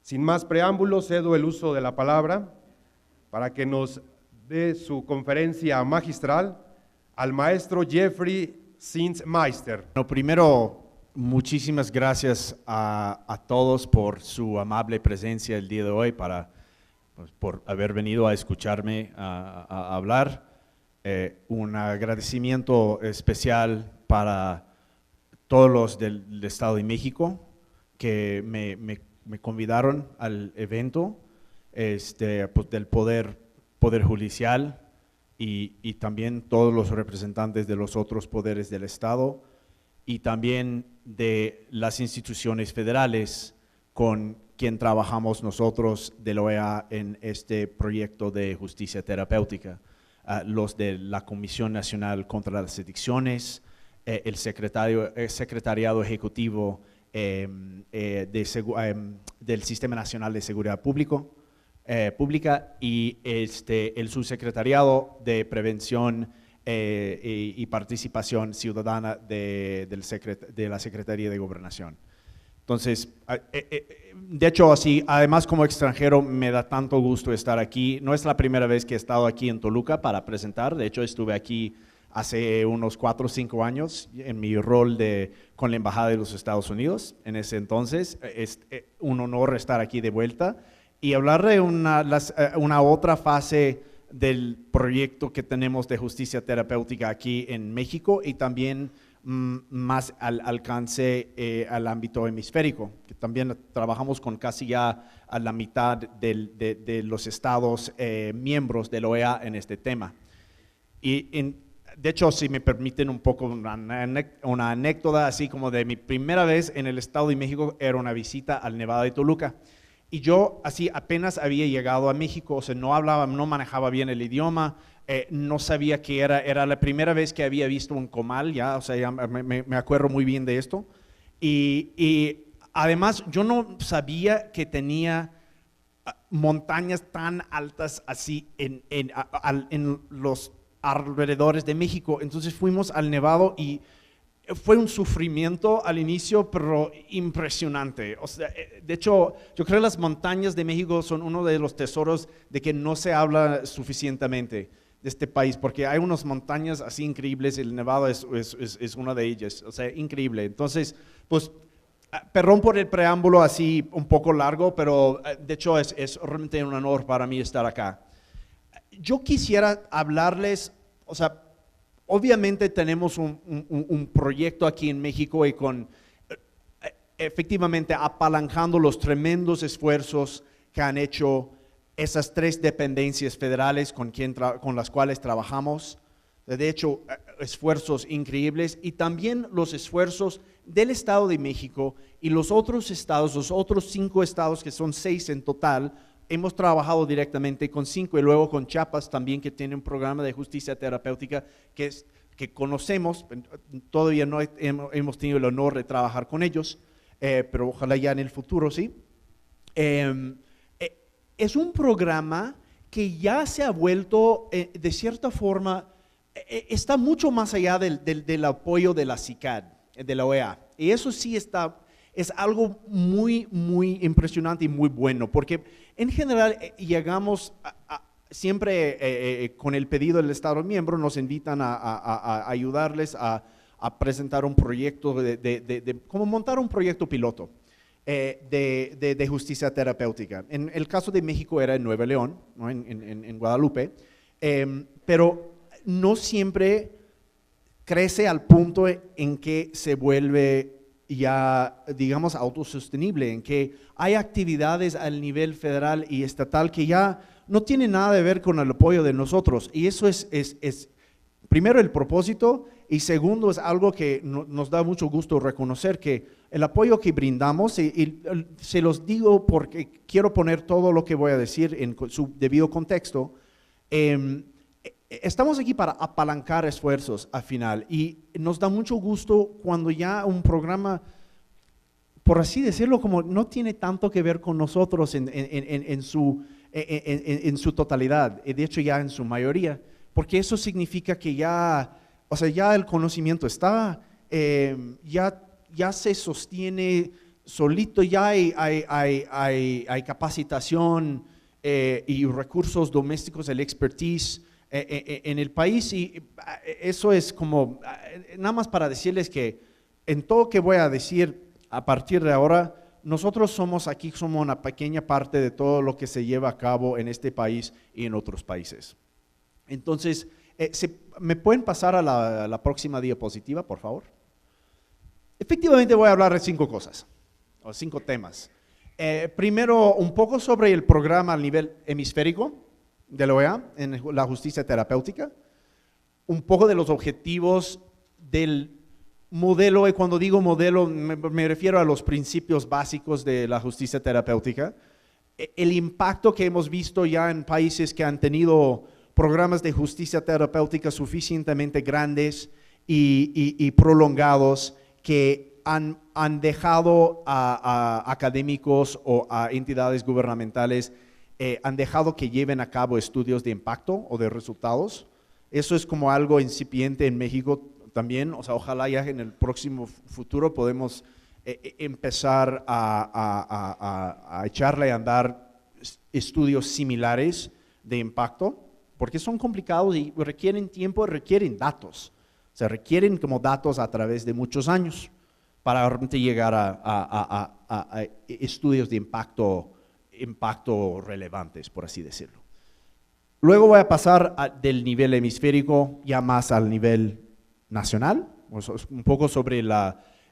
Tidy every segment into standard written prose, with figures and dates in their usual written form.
Sin más preámbulos, cedo el uso de la palabra para que nos dé su conferencia magistral al maestro Jeffrey Zinsmeister. Bueno, primero, muchísimas gracias a todos por su amable presencia el día de hoy, por haber venido a escucharme a hablar. Un agradecimiento especial para todos los del Estado de México que me convidaron al evento, pues, del Poder Judicial y también todos los representantes de los otros poderes del Estado y también de las instituciones federales con quien trabajamos nosotros de la OEA en este proyecto de justicia terapéutica. Los de la Comisión Nacional contra las Adicciones, el Secretariado Ejecutivo del Sistema Nacional de Seguridad Pública y el Subsecretariado de Prevención y Participación Ciudadana de la Secretaría de Gobernación. Entonces, de hecho, así, además como extranjero me da tanto gusto estar aquí. No es la primera vez que he estado aquí en Toluca para presentar, de hecho estuve aquí hace unos 4 o 5 años en mi rol con la Embajada de los Estados Unidos. En ese entonces es un honor estar aquí de vuelta y hablar de una otra fase del proyecto que tenemos de justicia terapéutica aquí en México y también más al alcance al ámbito hemisférico, que también trabajamos con casi ya a la mitad de los estados miembros de la OEA en este tema. De hecho, si me permiten un poco una anécdota, así como de mi primera vez en el Estado de México, era una visita al Nevado de Toluca. Y yo así apenas había llegado a México, o sea, no manejaba bien el idioma, no sabía qué era la primera vez que había visto un comal, ya, o sea, ya me acuerdo muy bien de esto. Y además yo no sabía que tenía montañas tan altas así en los alrededores de México. Entonces fuimos al Nevado y fue un sufrimiento al inicio, pero impresionante. O sea, de hecho, yo creo que las montañas de México son uno de los tesoros de que no se habla suficientemente de este país, porque hay unas montañas así increíbles, el Nevado es una de ellas, o sea, increíble. Entonces, pues, perdón por el preámbulo así un poco largo, pero de hecho es realmente un honor para mí estar acá. Yo quisiera hablarles, o sea, obviamente tenemos un proyecto aquí en México y efectivamente apalancando los tremendos esfuerzos que han hecho esas 3 dependencias federales con las cuales trabajamos. De hecho, esfuerzos increíbles y también los esfuerzos del Estado de México y los otros estados, los otros 5 estados que son 6 en total. Hemos trabajado directamente con 5 y luego con Chiapas también, que tiene un programa de justicia terapéutica que conocemos. Todavía no hemos tenido el honor de trabajar con ellos, pero ojalá ya en el futuro, sí. Es un programa que ya se ha vuelto, de cierta forma, está mucho más allá del apoyo de la CICAD, de la OEA. Y eso sí es algo muy, muy impresionante y muy bueno, porque en general llegamos siempre con el pedido del Estado miembro, nos invitan a ayudarles a presentar un proyecto, como montar un proyecto piloto de justicia terapéutica. En el caso de México era en Nuevo León, ¿no? en Guadalupe, pero no siempre crece al punto en que se vuelve ya, digamos, autosostenible, en que hay actividades al nivel federal y estatal que ya no tienen nada que ver con el apoyo de nosotros. Y eso es primero el propósito y segundo es algo que nos da mucho gusto reconocer, que el apoyo que brindamos, y se los digo porque quiero poner todo lo que voy a decir en su debido contexto, estamos aquí para apalancar esfuerzos al final y nos da mucho gusto cuando ya un programa, por así decirlo, como no tiene tanto que ver con nosotros en su totalidad, de hecho ya en su mayoría, porque eso significa que ya, o sea, ya el conocimiento está, ya ya se sostiene solito, ya hay capacitación y recursos domésticos, el expertise en el país, y eso es como, nada más para decirles que en todo que voy a decir a partir de ahora, nosotros somos una pequeña parte de todo lo que se lleva a cabo en este país y en otros países. Entonces, ¿me pueden pasar a la próxima diapositiva, por favor? Efectivamente voy a hablar de 5 cosas, o 5 temas. Primero, un poco sobre el programa a nivel hemisférico de la OEA en la justicia terapéutica, un poco de los objetivos del modelo, y cuando digo modelo me refiero a los principios básicos de la justicia terapéutica, el impacto que hemos visto ya en países que han tenido programas de justicia terapéutica suficientemente grandes y prolongados, que han dejado a académicos o a entidades gubernamentales, han dejado que lleven a cabo estudios de impacto o de resultados. Eso es como algo incipiente en México también, o sea, ojalá ya en el próximo futuro podemos empezar a echarle a andar estudios similares de impacto, porque son complicados y requieren tiempo, requieren datos, se requieren como datos a través de muchos años para realmente llegar a estudios de impacto relevantes, por así decirlo. Luego voy a pasar del nivel hemisférico ya más al nivel nacional, un poco sobre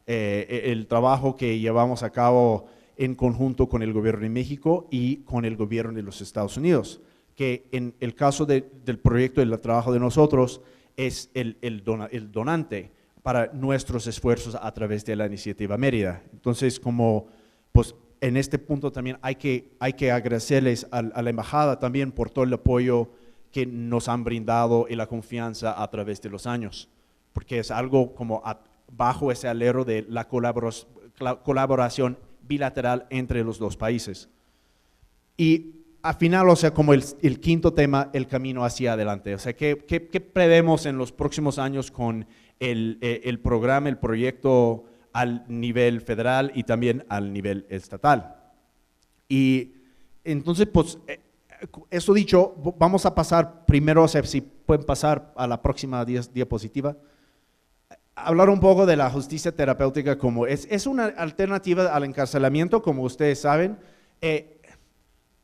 el trabajo que llevamos a cabo en conjunto con el gobierno de México y con el gobierno de los Estados Unidos, que en el caso del proyecto del trabajo de nosotros es el donante para nuestros esfuerzos a través de la iniciativa Mérida. Entonces, como pues en este punto también hay que agradecerles a la embajada también por todo el apoyo que nos han brindado y la confianza a través de los años, porque es algo como bajo ese alero de la colaboración bilateral entre los dos países. Y al final, o sea, como el quinto tema, el camino hacia adelante. O sea, ¿qué prevemos en los próximos años con el programa, el proyecto al nivel federal y también al nivel estatal? Y entonces, pues, eso dicho, vamos a pasar primero, o sea, si pueden pasar a la próxima diapositiva, hablar un poco de la justicia terapéutica como es una alternativa al encarcelamiento, como ustedes saben.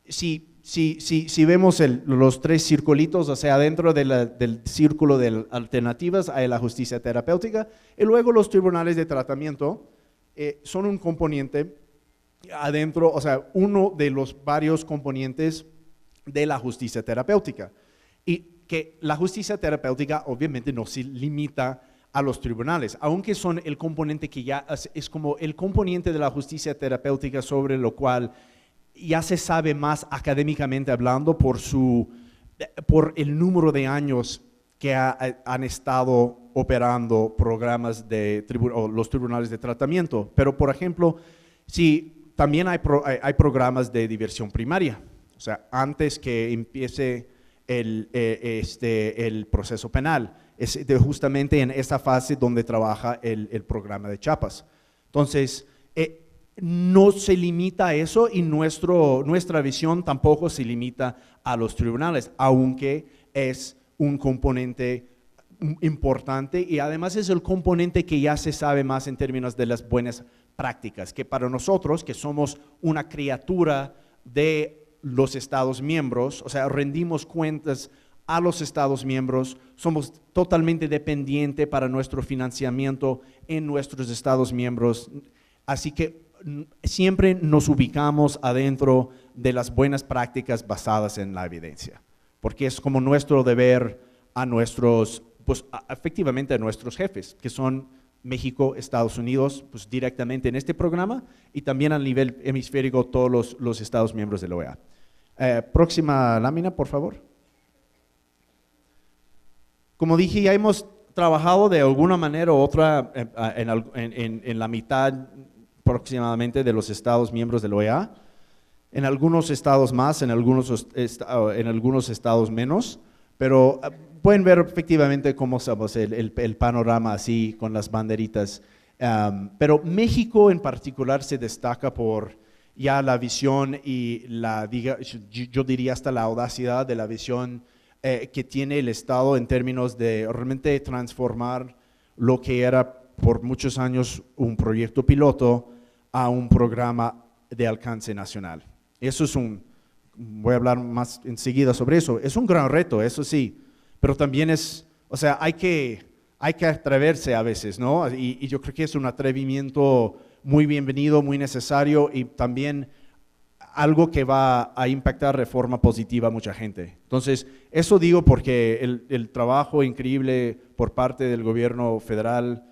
Si vemos los 3 circulitos, o sea, dentro del círculo de alternativas hay la justicia terapéutica, y luego los tribunales de tratamiento son un componente adentro, o sea, uno de los varios componentes de la justicia terapéutica. Y que la justicia terapéutica obviamente no se limita a los tribunales, aunque son el componente que ya es como el componente de la justicia terapéutica sobre lo cual ya se sabe más académicamente hablando por el número de años que han estado operando programas los tribunales de tratamiento. Pero, por ejemplo, sí, también hay programas de diversión primaria, o sea, antes que empiece el proceso penal, es justamente en esta fase donde trabaja el programa de Chiapas. Entonces, no se limita a eso, y nuestra visión tampoco se limita a los tribunales, aunque es un componente importante, y además es el componente que ya se sabe más en términos de las buenas prácticas, que para nosotros, que somos una criatura de los Estados miembros, o sea, rendimos cuentas a los Estados miembros, somos totalmente dependientes para nuestro financiamiento en nuestros Estados miembros, así que siempre nos ubicamos adentro de las buenas prácticas basadas en la evidencia, porque es como nuestro deber a nuestros, pues efectivamente a nuestros jefes, que son México, Estados Unidos, pues directamente en este programa, y también a nivel hemisférico todos los Estados miembros de la OEA. Próxima lámina, por favor. Como dije, ya hemos trabajado de alguna manera u otra en la mitad aproximadamente de los Estados miembros de la OEA, en algunos estados más, en algunos estados menos, pero pueden ver efectivamente cómo somos el panorama así con las banderitas Pero México en particular se destaca por ya la visión y yo diría hasta la audacidad de la visión que tiene el Estado en términos de realmente transformar lo que era por muchos años un proyecto piloto a un programa de alcance nacional. Eso es voy a hablar más enseguida sobre eso, es un gran reto, eso sí, pero también o sea, hay que atreverse a veces, ¿no? Y yo creo que es un atrevimiento muy bienvenido, muy necesario y también algo que va a impactar de forma positiva a mucha gente. Entonces, eso digo porque el trabajo increíble por parte del gobierno federal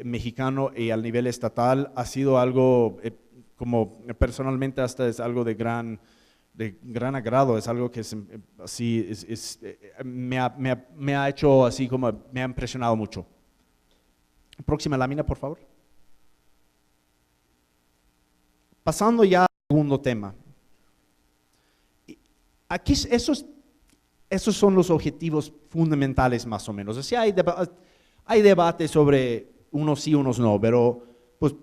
mexicano y al nivel estatal ha sido algo, como personalmente hasta es algo de gran agrado, es algo que me ha hecho así como, me ha impresionado mucho. Próxima lámina, por favor. Pasando ya al segundo tema. Aquí esos son los objetivos fundamentales más o menos. O sea, hay debate sobre unos sí, unos no, pero pues,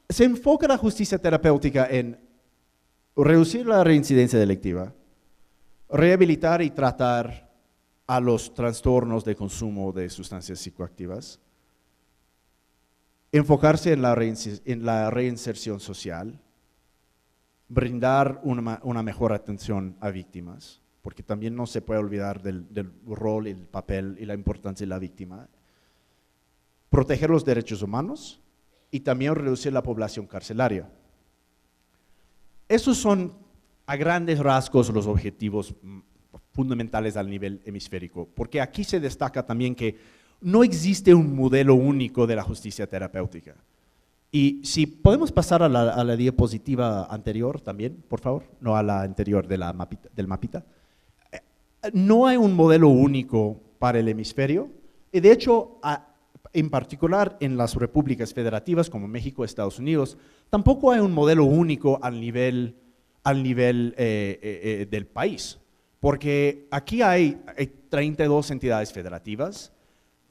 se enfoca la justicia terapéutica en reducir la reincidencia delictiva, rehabilitar y tratar a los trastornos de consumo de sustancias psicoactivas, enfocarse en la reinserción social, brindar una mejor atención a víctimas, porque también no se puede olvidar del rol, el papel y la importancia de la víctima, proteger los derechos humanos y también reducir la población carcelaria. Esos son a grandes rasgos los objetivos fundamentales al nivel hemisférico, porque aquí se destaca también que no existe un modelo único de la justicia terapéutica. Y si podemos pasar a la diapositiva anterior también, por favor, no a la anterior del mapita. No hay un modelo único para el hemisferio, y de hecho, en particular en las repúblicas federativas como México y Estados Unidos, tampoco hay un modelo único al nivel del país, porque aquí hay 32 entidades federativas,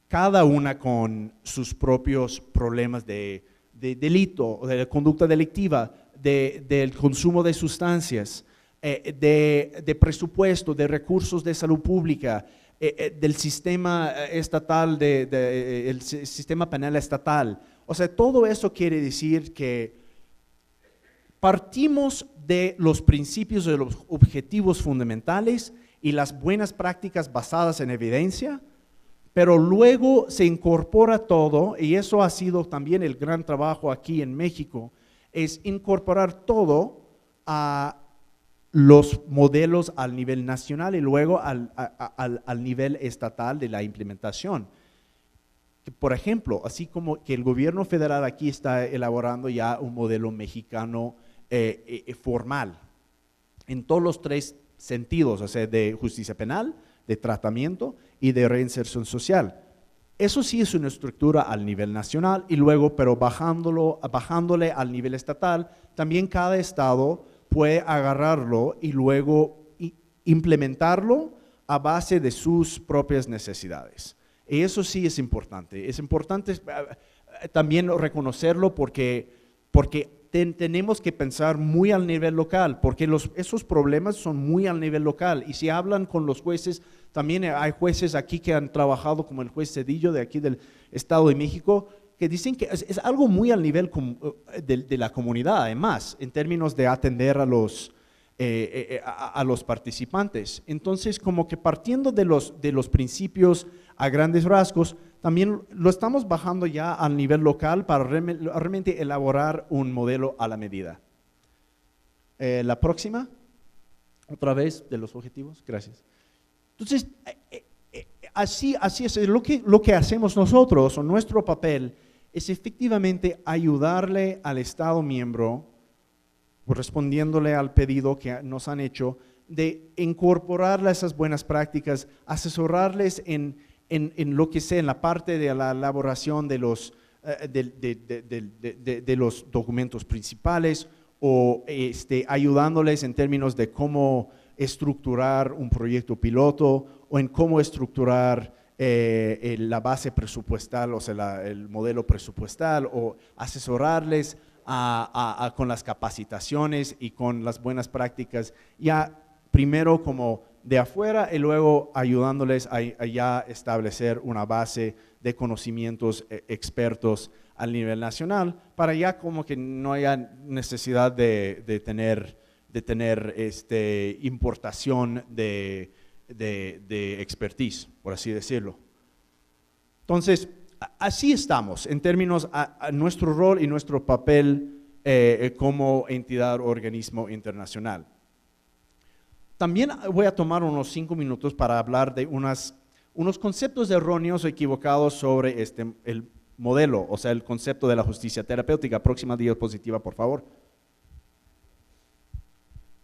cada una con sus propios problemas de delito, de conducta delictiva, del consumo de sustancias, de presupuesto, de recursos de salud pública, del sistema estatal, el sistema penal estatal. O sea, todo eso quiere decir que partimos de los principios, de los objetivos fundamentales y las buenas prácticas basadas en evidencia, pero luego se incorpora todo, y eso ha sido también el gran trabajo aquí en México, es incorporar todo a los modelos al nivel nacional y luego al nivel estatal de la implementación. Por ejemplo, así como que el gobierno federal aquí está elaborando ya un modelo mexicano formal, en todos los tres sentidos, o sea, de justicia penal, de tratamiento y de reinserción social. Eso sí es una estructura al nivel nacional y luego, pero bajándole al nivel estatal, también cada estado puede agarrarlo y luego implementarlo a base de sus propias necesidades. Y eso sí es importante. Es importante también reconocerlo porque tenemos que pensar muy al nivel local, porque esos problemas son muy al nivel local. Y si hablan con los jueces, también hay jueces aquí que han trabajado, como el juez Cedillo de aquí del Estado de México, que dicen que es algo muy al nivel de la comunidad, además, en términos de atender a los participantes. Entonces, como que partiendo de los principios a grandes rasgos, también lo estamos bajando ya al nivel local para realmente elaborar un modelo a la medida. La próxima, otra vez, de los objetivos, gracias. Entonces, así es, lo que hacemos nosotros, o nuestro papel, es efectivamente ayudarle al Estado miembro, respondiéndole al pedido que nos han hecho, de incorporar esas buenas prácticas, asesorarles en lo que sea, en la parte de la elaboración de los documentos principales, o ayudándoles en términos de cómo estructurar un proyecto piloto, o en cómo estructurar la base presupuestal, o sea, el modelo presupuestal, o asesorarles con las capacitaciones y con las buenas prácticas, ya primero como de afuera y luego ayudándoles a ya establecer una base de conocimientos expertos al nivel nacional, para ya como que no haya necesidad de tener importación de expertise, por así decirlo. Entonces, así estamos en términos a nuestro rol y nuestro papel como entidad o organismo internacional. También voy a tomar unos 5 minutos para hablar de unos conceptos erróneos o equivocados sobre el modelo, o sea, el concepto de la justicia terapéutica. Próxima diapositiva, por favor.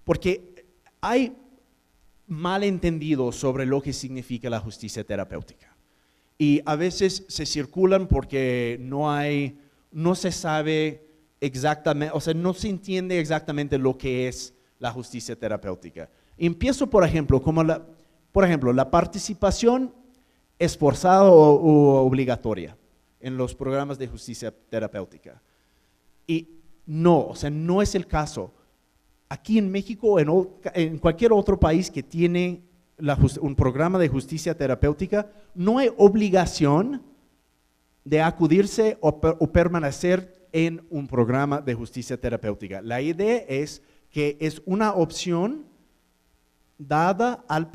Porque hay malentendidos sobre lo que significa la justicia terapéutica. Y a veces se circulan porque no se sabe exactamente, o sea, no se entiende exactamente lo que es la justicia terapéutica. Empiezo, por ejemplo, la participación esforzada o obligatoria en los programas de justicia terapéutica. Y no, o sea, no es el caso. Aquí en México o en cualquier otro país que tiene un programa de justicia terapéutica, no hay obligación de acudirse o permanecer en un programa de justicia terapéutica. La idea es que es una opción dada al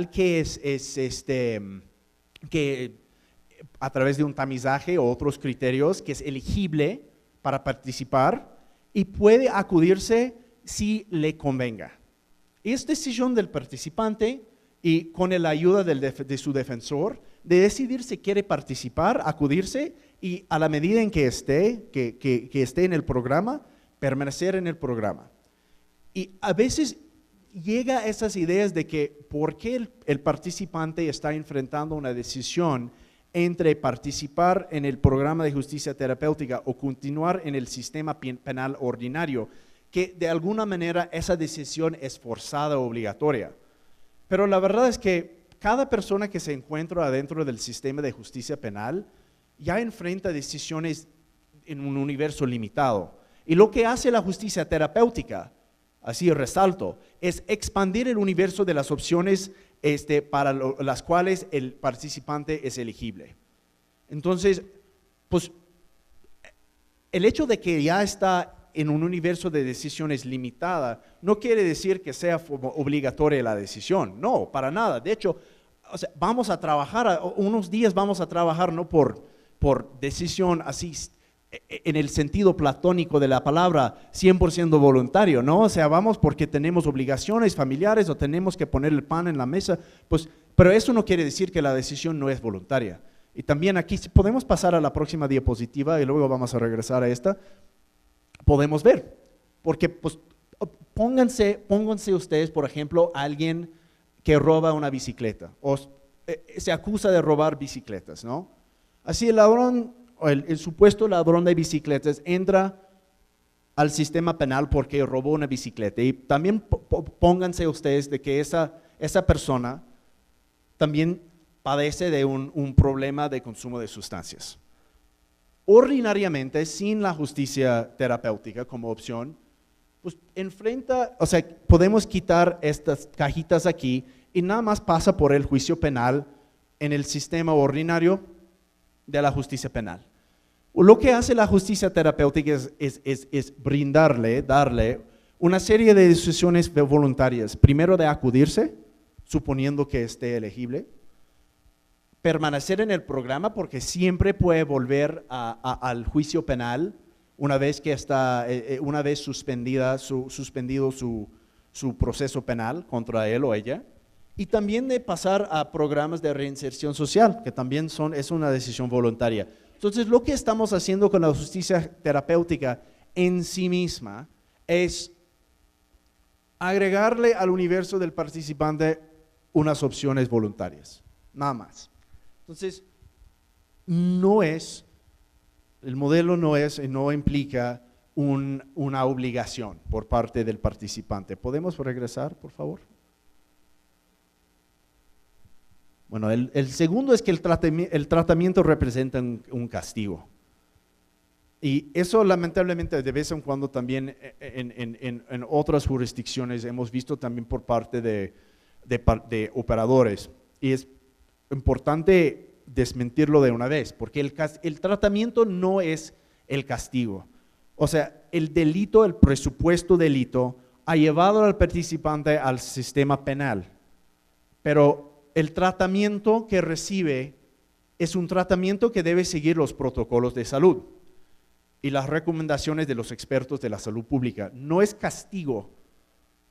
que que a través de un tamizaje o otros criterios que es elegible para participar y puede acudirse si le convenga. Es decisión del participante y con la ayuda de su defensor de decidir si quiere participar, acudirse y a la medida en que esté en el programa, permanecer en el programa. Y a veces llega a esas ideas de que por qué el participante está enfrentando una decisión entre participar en el programa de justicia terapéutica o continuar en el sistema penal ordinario, que de alguna manera esa decisión es forzada o obligatoria. Pero la verdad es que cada persona que se encuentra adentro del sistema de justicia penal ya enfrenta decisiones en un universo limitado. Y lo que hace la justicia terapéutica, así resalto, es expandir el universo de las opciones para las cuales el participante es elegible. Entonces, pues, el hecho de que ya está en un universo de decisiones limitada no quiere decir que sea obligatoria la decisión, no, para nada. De hecho, o sea, vamos a trabajar, unos días vamos a trabajar no por decisión así, en el sentido platónico de la palabra, 100% voluntario, ¿no? O sea, vamos porque tenemos obligaciones familiares o tenemos que poner el pan en la mesa, pues, pero eso no quiere decir que la decisión no es voluntaria. Y también aquí, si podemos pasar a la próxima diapositiva y luego vamos a regresar a esta, podemos ver, porque pues, pónganse ustedes, por ejemplo, a alguien que roba una bicicleta o se acusa de robar bicicletas, ¿no? Así el ladrón, el supuesto ladrón de bicicletas entra al sistema penal porque robó una bicicleta y también pónganse ustedes de que esa persona también padece de un problema de consumo de sustancias. Ordinariamente, sin la justicia terapéutica como opción, pues o sea, podemos quitar estas cajitas aquí y nada más pasa por el juicio penal en el sistema ordinario de la justicia penal. Lo que hace la justicia terapéutica es darle una serie de decisiones voluntarias. Primero de acudirse, suponiendo que esté elegible, permanecer en el programa porque siempre puede volver al juicio penal una vez suspendido su proceso penal contra él o ella, y también de pasar a programas de reinserción social, que también es una decisión voluntaria. Entonces, lo que estamos haciendo con la justicia terapéutica en sí misma es agregarle al universo del participante unas opciones voluntarias, nada más. Entonces, el modelo no implica una obligación por parte del participante. ¿Podemos regresar, por favor? Bueno, el segundo es que el tratamiento representa un castigo. Y eso lamentablemente de vez en cuando también en otras jurisdicciones hemos visto también por parte de operadores. Y es importante desmentirlo de una vez, porque el tratamiento no es el castigo. O sea, el delito, el presupuesto delito, ha llevado al participante al sistema penal, pero el tratamiento que recibe es un tratamiento que debe seguir los protocolos de salud y las recomendaciones de los expertos de la salud pública. No es castigo, o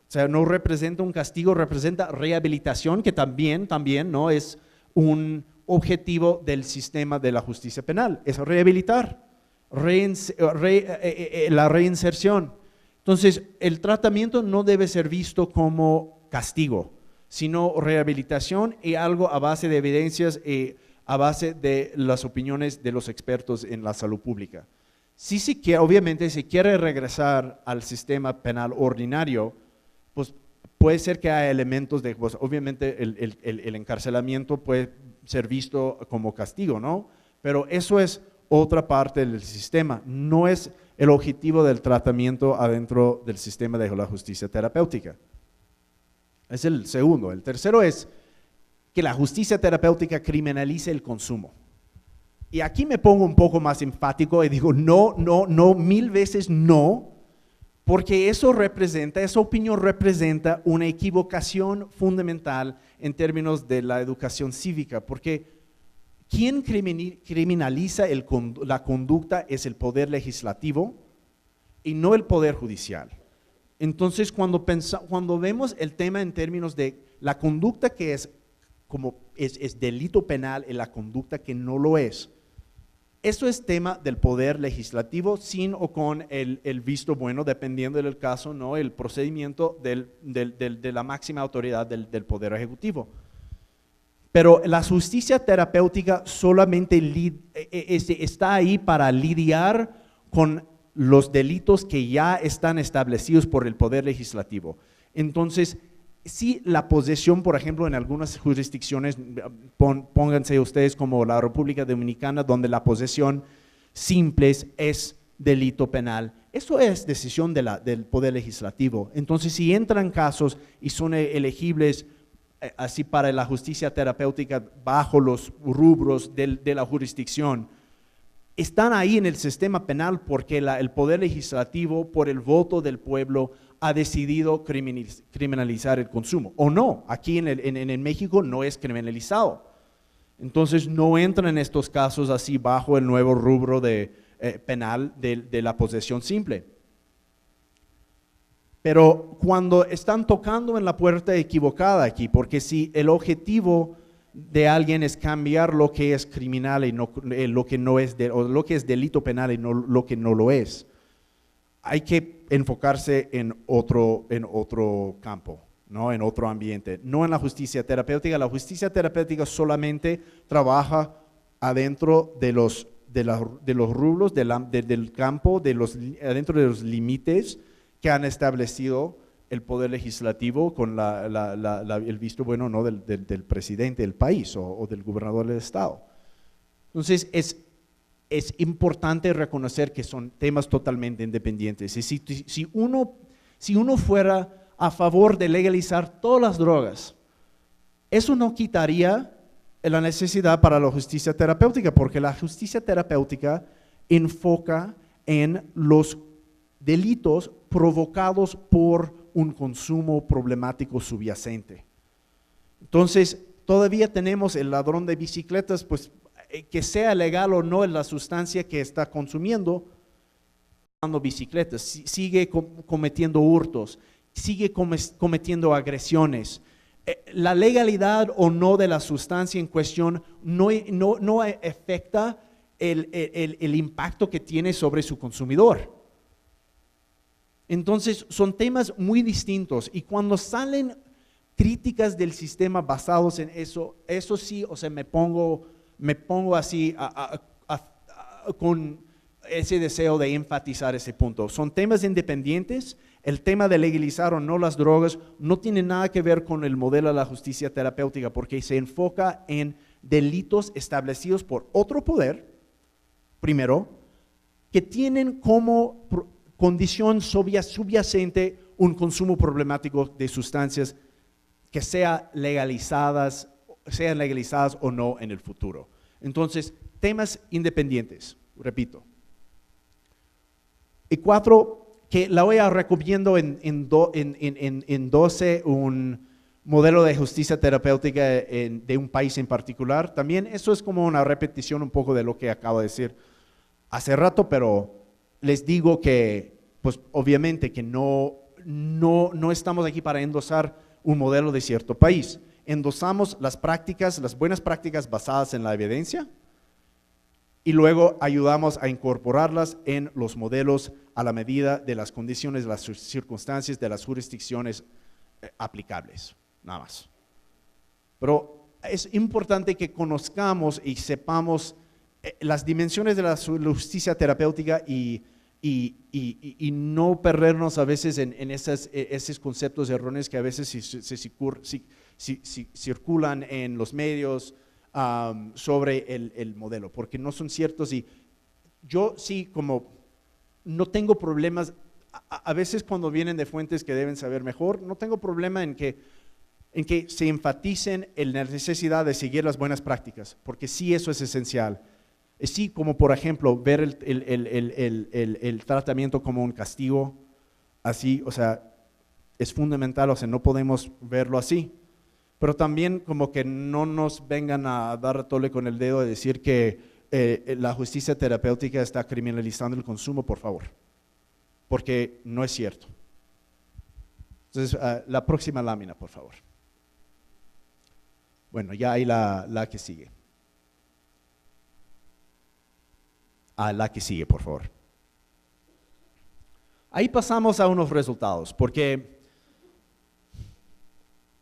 sea, no representa un castigo, representa rehabilitación, que también ¿no? Es un objetivo del sistema de la justicia penal, es rehabilitar, la reinserción. Entonces, el tratamiento no debe ser visto como castigo, sino rehabilitación y algo a base de evidencias y a base de las opiniones de los expertos en la salud pública. Si se quiere, obviamente, si quiere regresar al sistema penal ordinario, pues puede ser que haya elementos de, pues obviamente el encarcelamiento puede ser visto como castigo, ¿no? Pero eso es otra parte del sistema, no es el objetivo del tratamiento adentro del sistema de la justicia terapéutica. Es el segundo. El tercero es que la justicia terapéutica criminaliza el consumo. Y aquí me pongo un poco más enfático y digo no, 1000 veces no, porque esa opinión representa una equivocación fundamental en términos de la educación cívica, porque quien criminaliza la conducta es el poder legislativo y no el poder judicial. Entonces, cuando vemos el tema en términos de la conducta que es delito penal y la conducta que no lo es, eso es tema del poder legislativo, sin o con el visto bueno, dependiendo del caso, ¿no? El procedimiento de la máxima autoridad del poder ejecutivo. Pero la justicia terapéutica solamente está ahí para lidiar con los delitos que ya están establecidos por el poder legislativo. Entonces, si la posesión, por ejemplo, en algunas jurisdicciones, pónganse ustedes como la República Dominicana, donde la posesión simple es delito penal, eso es decisión del poder legislativo. Entonces, si entran casos y son elegibles así para la justicia terapéutica bajo los rubros de la jurisdicción, están ahí en el sistema penal porque el poder legislativo, por el voto del pueblo, ha decidido criminalizar el consumo. O no, aquí en México no es criminalizado. Entonces no entran en estos casos así bajo el nuevo rubro penal de la posesión simple. Pero cuando están tocando en la puerta equivocada aquí, porque si el objetivo de alguien es cambiar lo que es criminal y no, lo que no es o lo que es delito penal y no lo que no lo es, hay que enfocarse en otro campo, ¿no? En otro ambiente, no en la justicia terapéutica. La justicia terapéutica solamente trabaja adentro de los rubros del campo, adentro de los límites que han establecido el poder legislativo con el visto bueno, ¿no? del presidente del país o del gobernador del estado. Entonces es importante reconocer que son temas totalmente independientes. Y si uno fuera a favor de legalizar todas las drogas, eso no quitaría la necesidad para la justicia terapéutica, porque la justicia terapéutica enfoca en los delitos provocados por un consumo problemático subyacente. Entonces, todavía tenemos el ladrón de bicicletas, pues que sea legal o no la sustancia que está consumiendo, bicicletas, sigue cometiendo hurtos, sigue cometiendo agresiones. La legalidad o no de la sustancia en cuestión no afecta el impacto que tiene sobre su consumidor. Entonces son temas muy distintos, y cuando salen críticas del sistema basados en eso sí, o sea, me pongo así ese deseo de enfatizar ese punto. Son temas independientes. El tema de legalizar o no las drogas no tiene nada que ver con el modelo de la justicia terapéutica, porque se enfoca en delitos establecidos por otro poder, primero, que tienen como condición subyacente un consumo problemático de sustancias que sean legalizadas o no en el futuro. Entonces, temas independientes, repito. Y 4, que la OEA recomiendo en 12 un modelo de justicia terapéutica de un país en particular. También eso es como una repetición un poco de lo que acabo de decir hace rato, pero les digo que, pues obviamente que no estamos aquí para endosar un modelo de cierto país. Endosamos las prácticas, las buenas prácticas basadas en la evidencia, y luego ayudamos a incorporarlas en los modelos a la medida de las condiciones, de las circunstancias, de las jurisdicciones aplicables, nada más. Pero es importante que conozcamos y sepamos las dimensiones de la justicia terapéutica y no perdernos a veces en esos conceptos erróneos que a veces circulan en los medios sobre el modelo, porque no son ciertos. Y yo sí, como no tengo problemas, a veces cuando vienen de fuentes que deben saber mejor, no tengo problema en que se enfaticen en la necesidad de seguir las buenas prácticas, porque sí, eso es esencial. Sí, como por ejemplo ver el tratamiento como un castigo, así, o sea, es fundamental, o sea, no podemos verlo así. Pero también como que no nos vengan a dar tole con el dedo de decir que la justicia terapéutica está criminalizando el consumo, por favor, porque no es cierto. Entonces, la próxima lámina, por favor. Bueno, ya hay la que sigue. La que sigue, por favor. Ahí pasamos a unos resultados, porque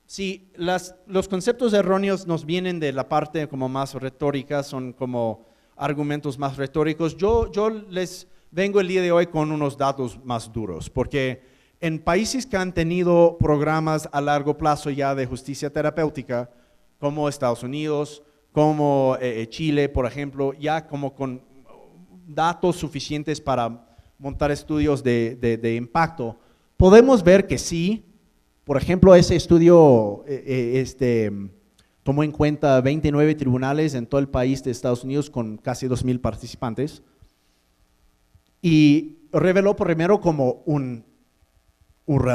si los conceptos erróneos nos vienen de la parte como más retórica, son como argumentos más retóricos, yo les vengo el día de hoy con unos datos más duros, porque en países que han tenido programas a largo plazo ya de justicia terapéutica, como Estados Unidos, como Chile, por ejemplo, ya como con datos suficientes para montar estudios de impacto, podemos ver que sí. Por ejemplo, ese estudio tomó en cuenta 29 tribunales en todo el país de Estados Unidos con casi 2,000 participantes y reveló primero como una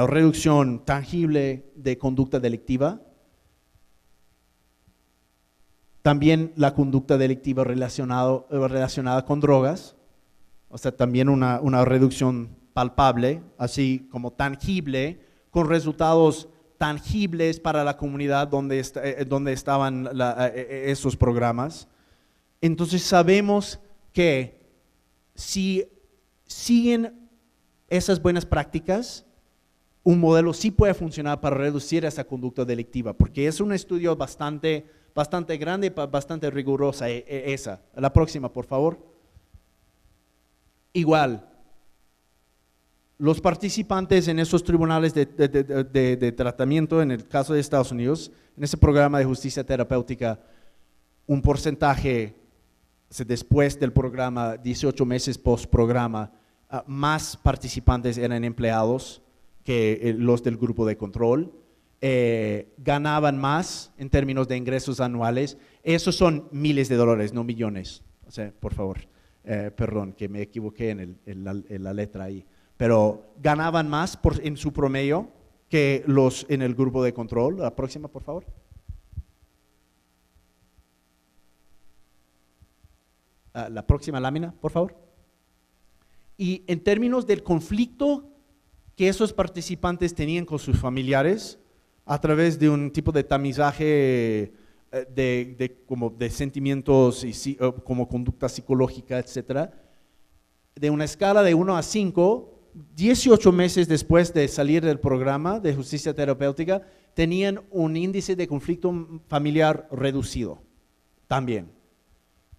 reducción tangible de conducta delictiva, también la conducta delictiva relacionada con drogas, o sea, también una reducción palpable, así como tangible, con resultados tangibles para la comunidad donde estaban esos programas. Entonces sabemos que si siguen esas buenas prácticas, un modelo sí puede funcionar para reducir esa conducta delictiva, porque es un estudio bastante grande, bastante rigurosa esa. La próxima, por favor. Igual, los participantes en esos tribunales de tratamiento, en el caso de Estados Unidos, en ese programa de justicia terapéutica, un porcentaje después del programa, 18 meses post programa, más participantes eran empleados que los del grupo de control, ganaban más en términos de ingresos anuales. Esos son miles de dólares, no millones. O sea, por favor, perdón que me equivoqué en la letra ahí. Pero ganaban más en su promedio que los en el grupo de control. La próxima, por favor. La próxima lámina, por favor. Y en términos del conflicto que esos participantes tenían con sus familiares, a través de un tipo de tamizaje como de sentimientos y como conducta psicológica, etcétera, de una escala de 1 a 5, 18 meses después de salir del programa de justicia terapéutica, tenían un índice de conflicto familiar reducido también.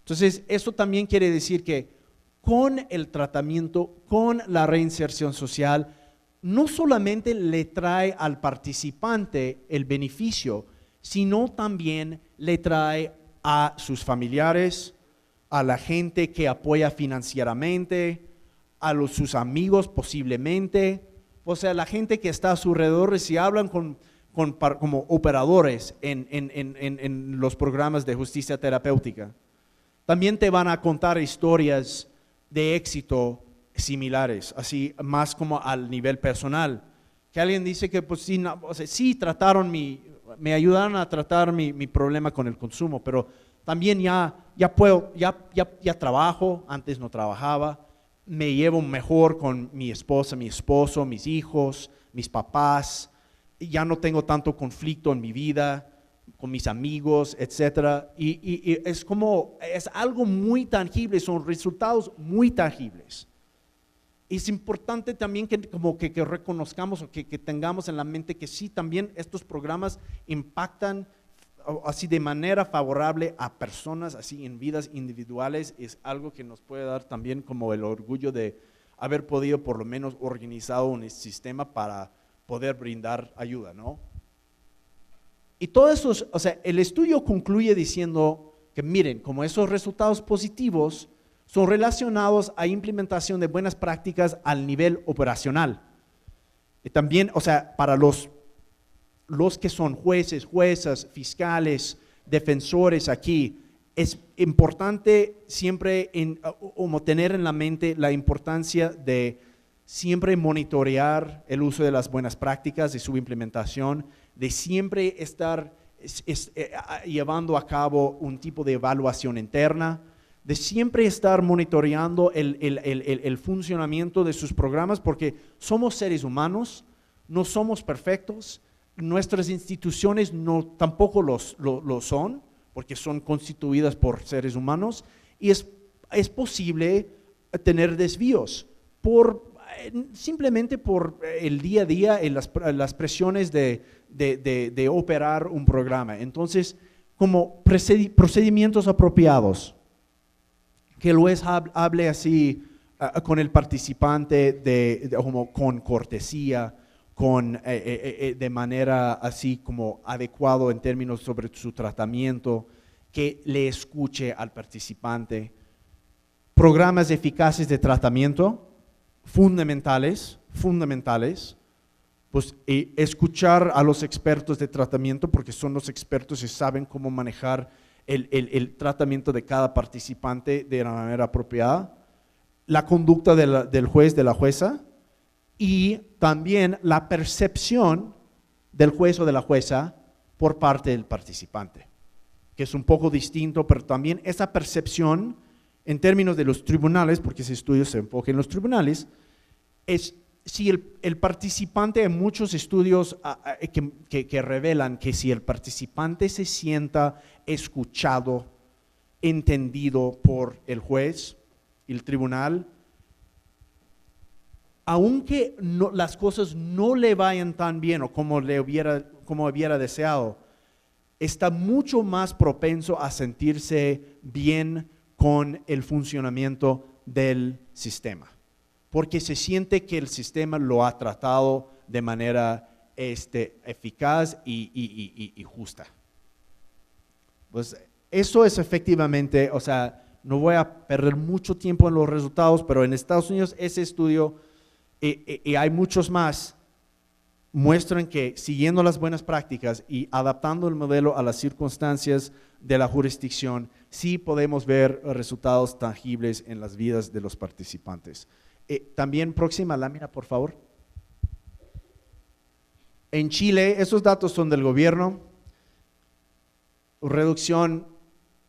Entonces, eso también quiere decir que con el tratamiento, con la reinserción social, no solamente le trae al participante el beneficio, sino también le trae a sus familiares, a la gente que apoya financieramente, a sus amigos posiblemente, o sea, la gente que está a su alrededor, si hablan como operadores en los programas de justicia terapéutica, también te van a contar historias de éxito similares, así más como al nivel personal, que alguien dice que pues sí, no, o sea, sí trataron me ayudaron a tratar mi problema con el consumo, pero también ya trabajo, antes no trabajaba, me llevo mejor con mi esposa, mi esposo, mis hijos, mis papás, ya no tengo tanto conflicto en mi vida, con mis amigos, etcétera, y es algo muy tangible, son resultados muy tangibles. Es importante también que reconozcamos o que tengamos en la mente que sí, también estos programas impactan así de manera favorable a personas, así en vidas individuales. Es algo que nos puede dar también como el orgullo de haber podido por lo menos organizado un sistema para poder brindar ayuda, ¿no? Y todo eso, o sea, el estudio concluye diciendo que miren, como esos resultados positivos son relacionados a implementación de buenas prácticas al nivel operacional. Y también, o sea, para los que son jueces, juezas, fiscales, defensores aquí, es importante siempre tener en la mente la importancia de siempre monitorear el uso de las buenas prácticas, de su implementación, de siempre estar llevando a cabo un tipo de evaluación interna, de siempre estar monitoreando el funcionamiento de sus programas, porque somos seres humanos, no somos perfectos, nuestras instituciones tampoco lo son, porque son constituidas por seres humanos, y es posible tener desvíos simplemente por el día a día y las presiones de operar un programa. Entonces, como procedimientos apropiados, que el juez hable así con el participante como con cortesía, de manera así como adecuado en términos sobre su tratamiento, que le escuche al participante. Programas eficaces de tratamiento, fundamentales, pues escuchar a los expertos de tratamiento, porque son los expertos y saben cómo manejar el tratamiento de cada participante de la manera apropiada, la conducta del juez, de la jueza, y también la percepción del juez o de la jueza por parte del participante, que es un poco distinto, pero también esa percepción en términos de los tribunales, porque ese estudio se enfoca en los tribunales, es si el participante, en muchos estudios que revelan que si el participante se sienta escuchado, entendido por el juez y el tribunal, aunque las cosas no le vayan tan bien o como hubiera deseado, está mucho más propenso a sentirse bien con el funcionamiento del sistema, porque se siente que el sistema lo ha tratado de manera eficaz y justa. Pues eso es efectivamente, o sea, no voy a perder mucho tiempo en los resultados, pero en Estados Unidos ese estudio, y hay muchos más, muestran que siguiendo las buenas prácticas y adaptando el modelo a las circunstancias de la jurisdicción, sí podemos ver resultados tangibles en las vidas de los participantes. También próxima lámina, por favor. En Chile, esos datos son del gobierno, reducción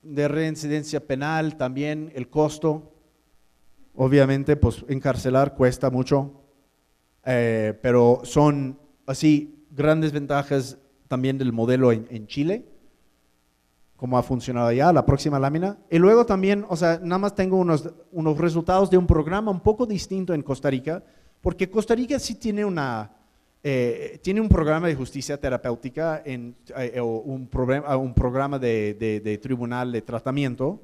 de reincidencia penal, también el costo, obviamente pues encarcelar cuesta mucho, pero son así grandes ventajas también del modelo en Chile, cómo ha funcionado allá. La próxima lámina. Y luego también, o sea, nada más tengo unos resultados de un programa un poco distinto en Costa Rica, porque Costa Rica sí tiene un programa de justicia terapéutica, un programa de tribunal de tratamiento,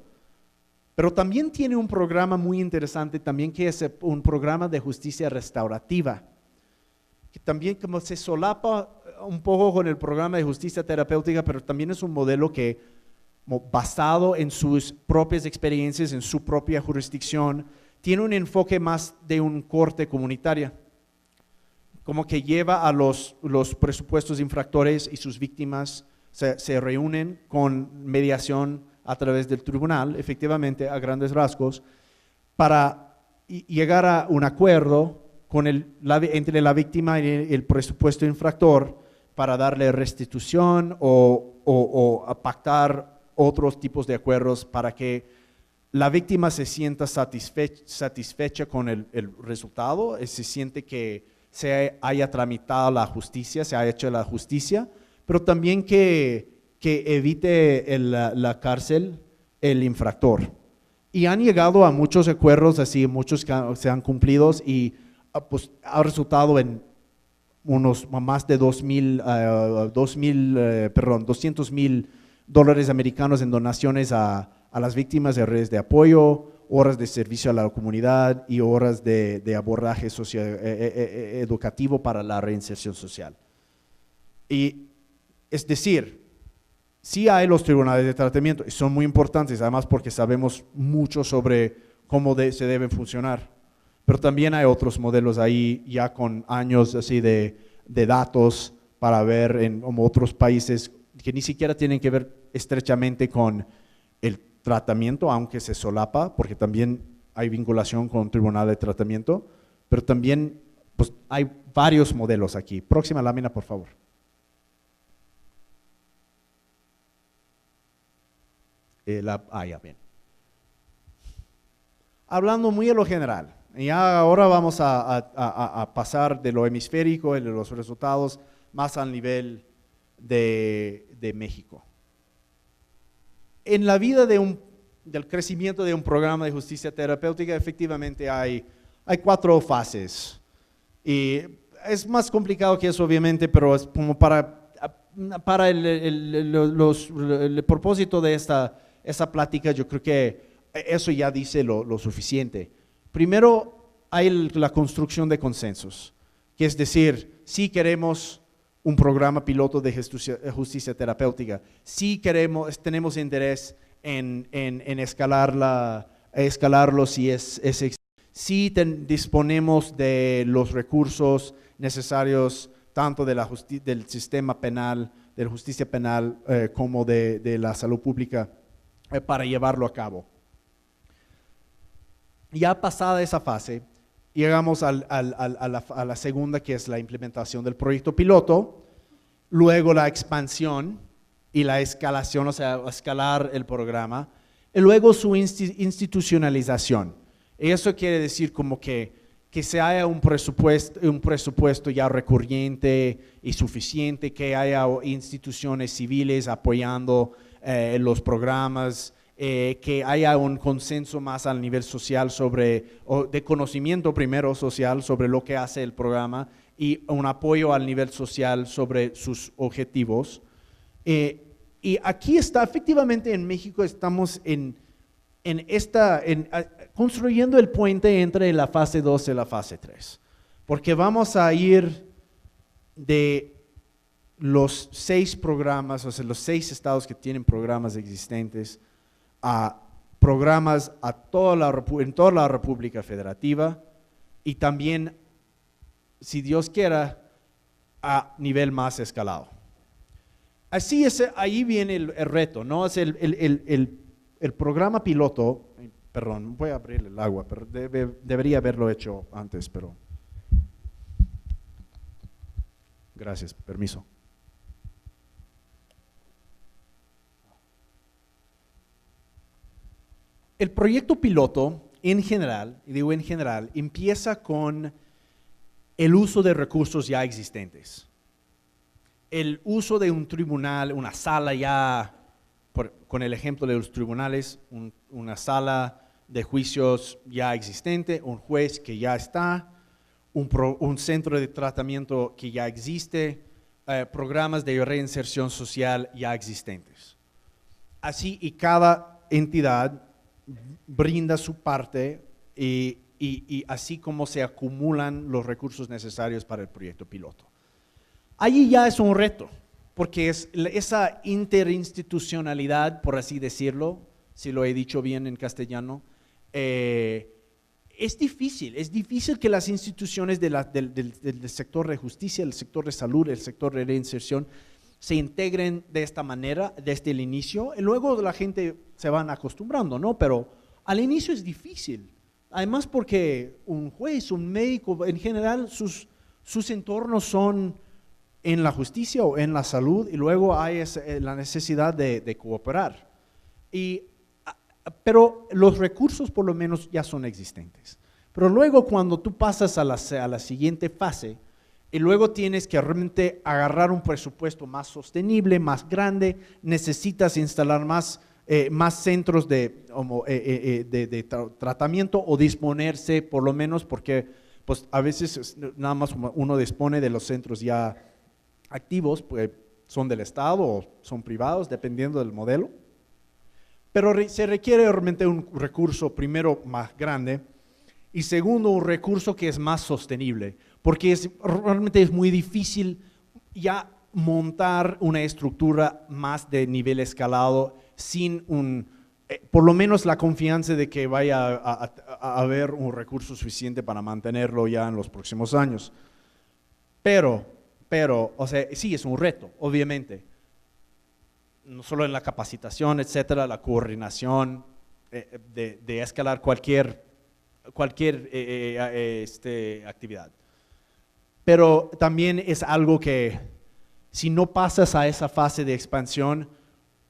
Pero también tiene un programa muy interesante, también que es un programa de justicia restaurativa, que también como se solapa un poco con el programa de justicia terapéutica, pero también es un modelo que, basado en sus propias experiencias, en su propia jurisdicción, tiene un enfoque más de un corte comunitario, como que lleva a los presupuestos infractores y sus víctimas se reúnen con mediación a través del tribunal, efectivamente, a grandes rasgos, para llegar a un acuerdo entre la víctima y el presupuesto infractor para darle restitución o a pactar otros tipos de acuerdos para que la víctima se sienta satisfecha con el resultado, se siente que se haya tramitado la justicia, se haya hecho la justicia, pero también que evite la cárcel el infractor. Y han llegado a muchos acuerdos así, muchos que se han cumplido y pues, ha resultado en unos más de $200,000 americanos en donaciones a las víctimas de redes de apoyo, horas de servicio a la comunidad y horas de abordaje educativo para la reinserción social. Y es decir, sí hay los tribunales de tratamiento y son muy importantes, además porque sabemos mucho sobre cómo se deben funcionar, pero también hay otros modelos ahí ya con años así de datos para ver en otros países que ni siquiera tienen que ver estrechamente con el tratamiento, aunque se solapa, porque también hay vinculación con tribunal de tratamiento, pero también pues, hay varios modelos aquí. Próxima lámina, por favor. Ya bien. Hablando muy a lo general, ya ahora vamos a pasar de lo hemisférico y de los resultados más al nivel de México. En la vida del crecimiento de un programa de justicia terapéutica, efectivamente hay 4 fases. Y es más complicado que eso, obviamente, pero es como para el propósito de esa plática, yo creo que eso ya dice lo suficiente. Primero, hay la construcción de consensos, que es decir, si queremos un programa piloto de justicia terapéutica, si tenemos interés en escalarlo si disponemos de los recursos necesarios tanto del sistema penal, de la justicia penal como de la salud pública para llevarlo a cabo. Ya pasada esa fase, llegamos a la segunda, que es la implementación del proyecto piloto, luego la expansión y la escalación, o sea, escalar el programa, y luego su institucionalización. Eso quiere decir como que se haya un presupuesto ya recurrente y suficiente, que haya instituciones civiles apoyando los programas, que haya un consenso más al nivel social de conocimiento primero social sobre lo que hace el programa y un apoyo al nivel social sobre sus objetivos. Y aquí está, efectivamente en México estamos construyendo el puente entre la fase 2 y la fase 3, porque vamos a ir de los 6 programas, o sea, los 6 estados que tienen programas existentes, a programas en toda la República Federativa y también, si Dios quiera, a nivel más escalado. Así es, ahí viene el reto, ¿no? Es el programa piloto, perdón, voy a abrir el agua, pero debería haberlo hecho antes, pero gracias, permiso. El proyecto piloto, en general, y digo en general, empieza con el uso de recursos ya existentes. El uso de un tribunal, una sala ya, con el ejemplo de los tribunales, una sala de juicios ya existente, un juez que ya está, un centro de tratamiento que ya existe, programas de reinserción social ya existentes. Así, y cada entidad brinda su parte y así como se acumulan los recursos necesarios para el proyecto piloto. Allí ya es un reto, porque es esa interinstitucionalidad, por así decirlo, si lo he dicho bien en castellano, es difícil que las instituciones del sector de justicia, el sector de salud, el sector de reinserción, se integren de esta manera desde el inicio, y luego la gente se van acostumbrando, ¿no? Pero al inicio es difícil, además porque un juez, un médico, en general sus entornos son en la justicia o en la salud, y luego hay la necesidad de cooperar. Pero los recursos por lo menos ya son existentes. Pero luego cuando tú pasas a la siguiente fase, y luego tienes que realmente agarrar un presupuesto más sostenible, más grande, necesitas instalar más centros de tratamiento o disponerse por lo menos, porque pues, a veces nada más uno dispone de los centros ya activos, pues son del Estado o son privados, dependiendo del modelo. Pero se requiere realmente un recurso, primero, más grande, y segundo, un recurso que es más sostenible, porque realmente es muy difícil ya montar una estructura más de nivel escalado sin por lo menos la confianza de que vaya a haber un recurso suficiente para mantenerlo ya en los próximos años. Pero, o sea, sí es un reto, obviamente. No solo en la capacitación, etcétera, la coordinación de escalar cualquier actividad. Pero también es algo que si no pasas a esa fase de expansión,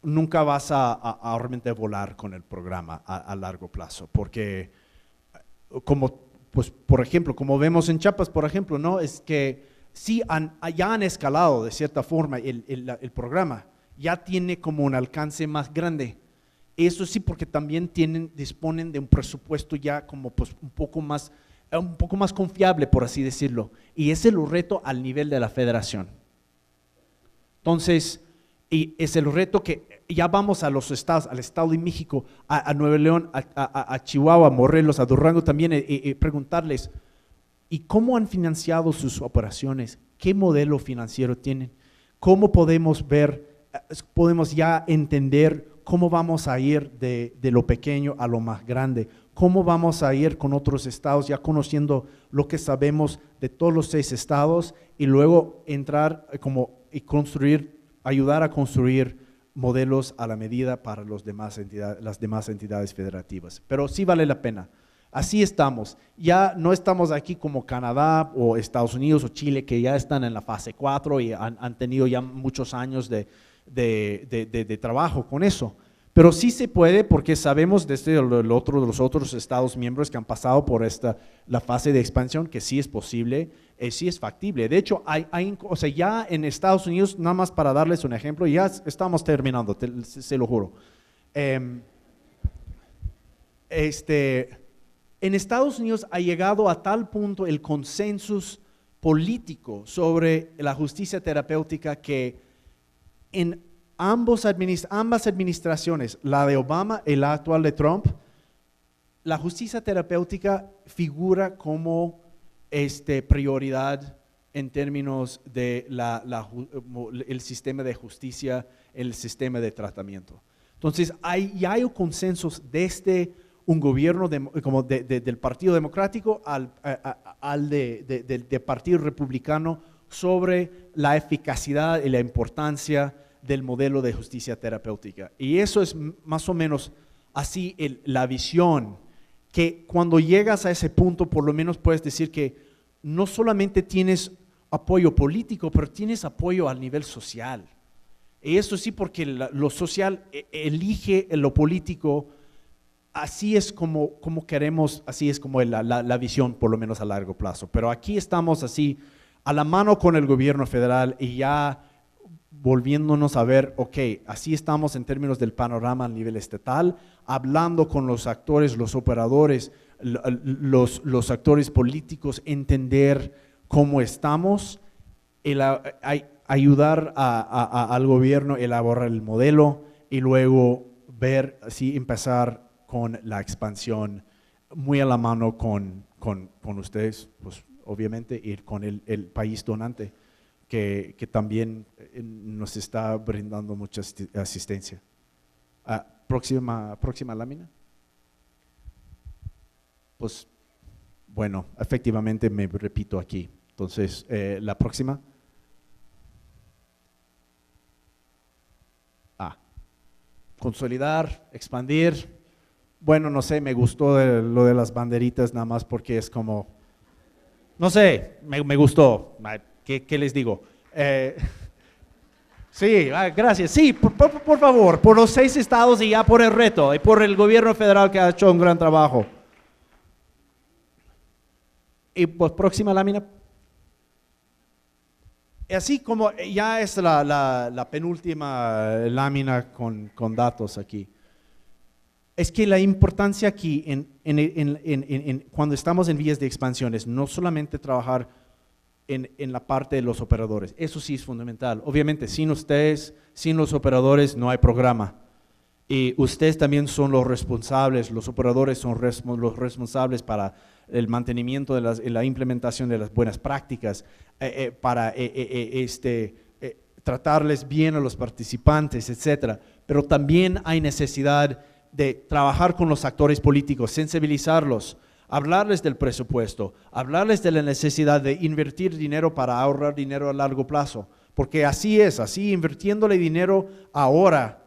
nunca vas a realmente volar con el programa a largo plazo, porque pues, por ejemplo, como vemos en Chiapas, por ejemplo, ¿no? Es que sí ya han escalado de cierta forma el programa, ya tiene como un alcance más grande. Eso sí, porque también disponen de un presupuesto ya como pues un poco más confiable, por así decirlo, y ese es el reto al nivel de la federación. Entonces, y es el reto que ya vamos a los estados, al Estado de México, a Nuevo León, a Chihuahua, a Morelos, a Durango también, preguntarles, ¿y cómo han financiado sus operaciones? ¿Qué modelo financiero tienen? ¿Cómo podemos ya entender cómo vamos a ir de lo pequeño a lo más grande? ¿Cómo vamos a ir con otros estados ya conociendo lo que sabemos de todos los 6 estados y luego entrar y ayudar a construir modelos a la medida para las demás entidades federativas? Pero sí vale la pena. Así estamos. Ya no estamos aquí como Canadá o Estados Unidos o Chile, que ya están en la fase 4 y han tenido ya muchos años de trabajo con eso. Pero sí se puede, porque sabemos desde los otros estados miembros que han pasado por la fase de expansión, que sí es posible, sí es factible. De hecho, o sea, ya en Estados Unidos, nada más para darles un ejemplo, ya estamos terminando, se lo juro. En Estados Unidos ha llegado a tal punto el consenso político sobre la justicia terapéutica que en ambas administraciones, la de Obama y la actual de Trump, la justicia terapéutica figura como prioridad en términos de el sistema de justicia, el sistema de tratamiento. Entonces, ya hay consensos desde un gobierno del Partido Democrático al del Partido Republicano sobre la eficacidad y la importancia del modelo de justicia terapéutica. Y eso es más o menos así la visión, que cuando llegas a ese punto, por lo menos puedes decir que no solamente tienes apoyo político, pero tienes apoyo al nivel social. Y eso sí, porque lo social elige lo político. Así es como queremos, así es como la visión, por lo menos a largo plazo. Pero aquí estamos así a la mano con el gobierno federal y ya volviéndonos a ver, ok, así estamos en términos del panorama a nivel estatal, hablando con los actores, los operadores, los actores políticos, entender cómo estamos, ayudar al gobierno a elaborar el modelo y luego ver, así empezar con la expansión, muy a la mano con ustedes, pues obviamente, y con el país donante, que también nos está brindando mucha asistencia. Próxima lámina. Pues bueno, efectivamente me repito aquí. Entonces, la próxima. Consolidar, expandir. Bueno, no sé, me gustó lo de las banderitas nada más porque es como, no sé, me gustó. ¿Qué les digo? Sí, gracias. Sí, por favor, por los 6 estados y ya por el reto y por el gobierno federal que ha hecho un gran trabajo. Y pues próxima lámina. Así como ya es la penúltima lámina con datos aquí. Es que la importancia aquí cuando estamos en vías de expansión es no solamente trabajar en la parte de los operadores, eso sí es fundamental. Obviamente, sin ustedes, sin los operadores no hay programa. Y ustedes también son los responsables, los operadores son los responsables para el mantenimiento de la implementación de las buenas prácticas, para tratarles bien a los participantes, etcétera. Pero también hay necesidad de trabajar con los actores políticos, sensibilizarlos, hablarles del presupuesto, hablarles de la necesidad de invertir dinero para ahorrar dinero a largo plazo, porque así es, así invirtiéndole dinero ahora,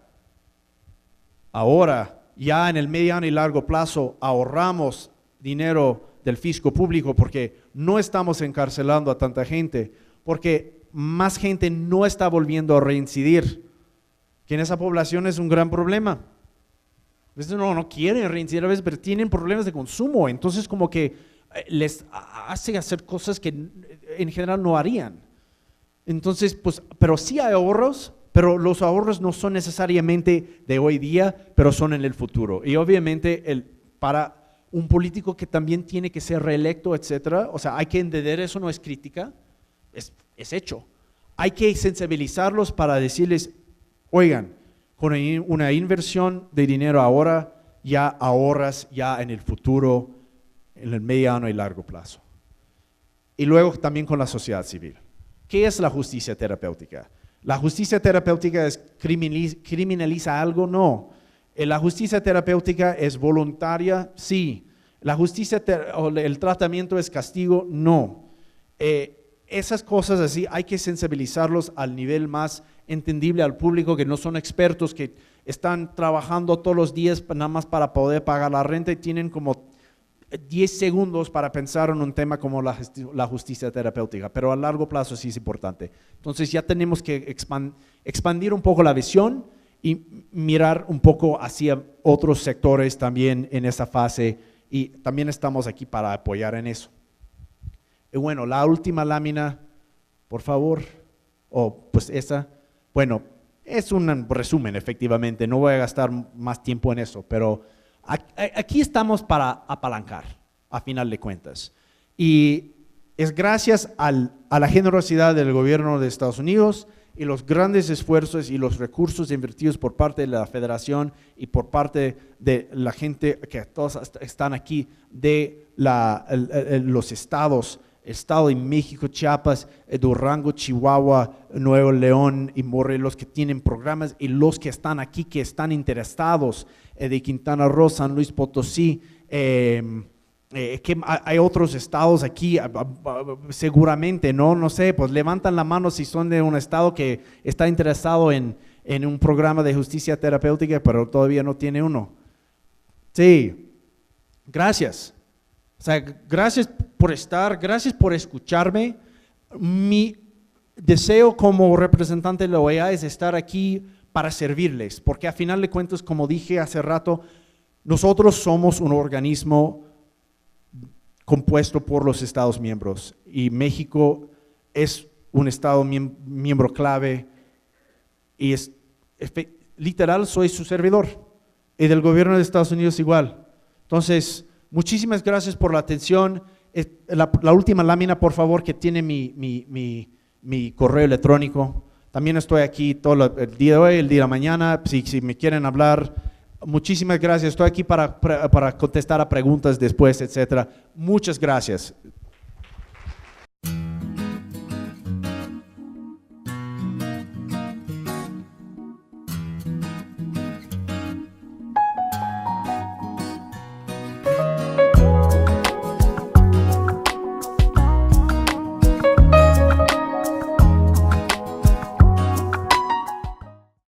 ya en el mediano y largo plazo ahorramos dinero del fisco público porque no estamos encarcelando a tanta gente, porque más gente no está volviendo a reincidir, que en esa población es un gran problema. A veces no quieren reincidir a veces, pero tienen problemas de consumo, entonces como que les hace hacer cosas que en general no harían. Entonces, pues, pero sí hay ahorros, pero los ahorros no son necesariamente de hoy día, pero son en el futuro. Y obviamente para un político que también tiene que ser reelecto, etcétera, o sea, hay que entender eso, no es crítica, es hecho. Hay que sensibilizarlos para decirles, oigan, con una inversión de dinero ahora, ya ahorras ya en el futuro, en el mediano y largo plazo. Y luego también con la sociedad civil. ¿Qué es la justicia terapéutica? ¿La justicia terapéutica criminaliza algo? No. ¿La justicia terapéutica es voluntaria? Sí. ¿La justicia o el tratamiento es castigo? No. Esas cosas así hay que sensibilizarlos al nivel más entendible al público, que no son expertos, que están trabajando todos los días nada más para poder pagar la renta y tienen como 10 segundos para pensar en un tema como la justicia terapéutica, pero a largo plazo sí es importante. Entonces ya tenemos que expandir un poco la visión y mirar un poco hacia otros sectores también en esa fase, y también estamos aquí para apoyar en eso. Y bueno, la última lámina, por favor, pues esa, bueno, es un resumen efectivamente, no voy a gastar más tiempo en eso, pero aquí estamos para apalancar, a final de cuentas. Y es gracias a la generosidad del gobierno de Estados Unidos y los grandes esfuerzos y los recursos invertidos por parte de la Federación y por parte de la gente que todos están aquí, de los estados, Estado de México, Chiapas, Durango, Chihuahua, Nuevo León y Morelos, que tienen programas, y los que están aquí, que están interesados, de Quintana Roo, San Luis Potosí, que hay otros estados aquí, seguramente, no sé, pues levantan la mano si son de un estado que está interesado en un programa de justicia terapéutica, pero todavía no tiene uno. Sí, gracias. O sea, gracias por estar, gracias por escucharme. Mi deseo como representante de la OEA es estar aquí para servirles, porque a final de cuentas, como dije hace rato, nosotros somos un organismo compuesto por los Estados miembros y México es un Estado miembro clave y literal soy su servidor, y del gobierno de Estados Unidos igual. Entonces, muchísimas gracias por la atención. La última lámina, por favor, que tiene mi correo electrónico. También estoy aquí todo el día de hoy, el día de mañana. Si me quieren hablar, Muchísimas gracias. Estoy aquí para contestar a preguntas después, etcétera. Muchas gracias.